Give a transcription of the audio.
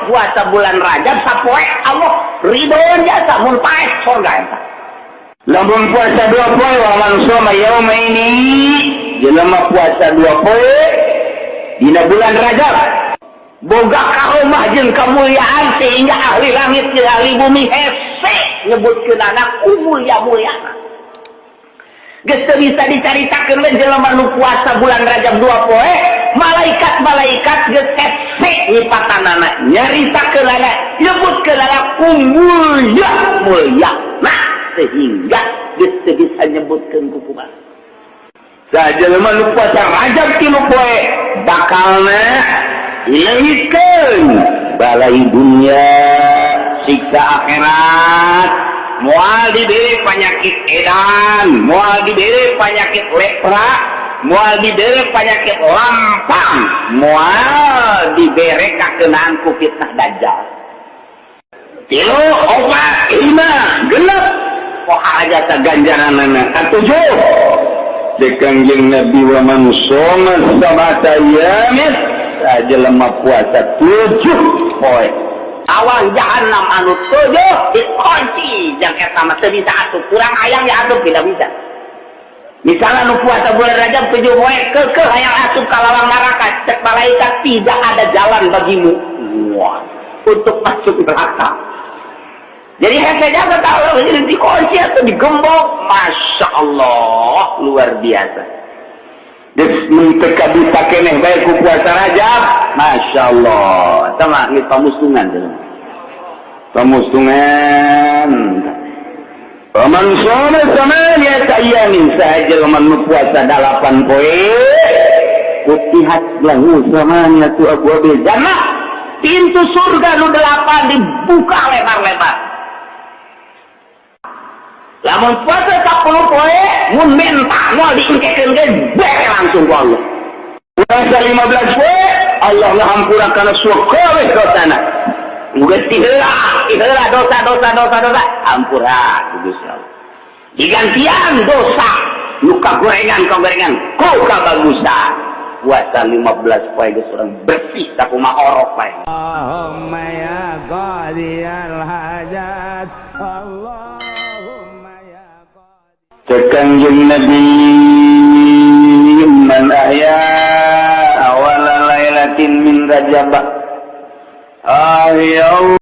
puasa bulan Rajab sapoe Allah ridhoan jasa mun paes surga eta. Lamun puasa 2 poe wa man shoma yaumaini jelema puasa 2 poe dina bulan Rajab boga karomah jeung kamuliaan sehingga ahli langit jeung ahli bumi hese nyebutkeun anak mulia-muliana. Geus teu bisa dicaritakeun we jelema nu puasa bulan Rajab 2 poe, malaikat-malaikat geus hese nyipatanana nyaritakeun anak nyebutkeun anak mulia. Nah, sehingga geus teu bisa nyebutkeun kumaha. Sa jelema nu puasa Rajab 3 poe bakalna ilengitkeun balai dunia siksa akhirat moal diberi penyakit edan moal diberi penyakit lepra moal diberi penyakit lampang moal diberi kakenaan ku fitnah dajjal 3, 4, 5 genep poha aja ganjaranana 7 dekangjeng Nabi wa man shoma sabata yamin jelema puasa 7 poe awang jahanam anu 7 dikunci jeung eta mah teu bisa atuh kurang hayang diatup tidak bisa. Misalnya nu puasa bulan Rajab 7 poe keukeuh hayang asup ka lawang neraka cek malaikat tidak ada jalan bagimu untuk masuk neraka. Jadi hese jaga tahu jadi dikunci atau digembok, masya Allah luar biasa. Menteka bisa keneh baik ku puasa Rajab, masya Allah. Sama ini pamusungan tuh. Pamusungan. Paman shoma samaniyata ayyamin saja man puasa 8 poe. Kutihat lahu samaniyatu abwabil jannah. Pintu surga nu 8 dibuka lebar-lebar. Lamun puasa 10 poe mun minta moal diengkekeun ge bere langsung ku Allah. Puasa 15 poe Allah ngahampura kana surga we dosana. Muga tiheula dosa hampura ku Gusti Allah. Digantian dosa nu kagorengan ku kabagusan. Puasa 15 poe geus urang bersih sakumaha orok bae. Allahumma ya qadiyal hajat Allah Kanjeng Nabi man ahya awala lailatin min Rajab ahya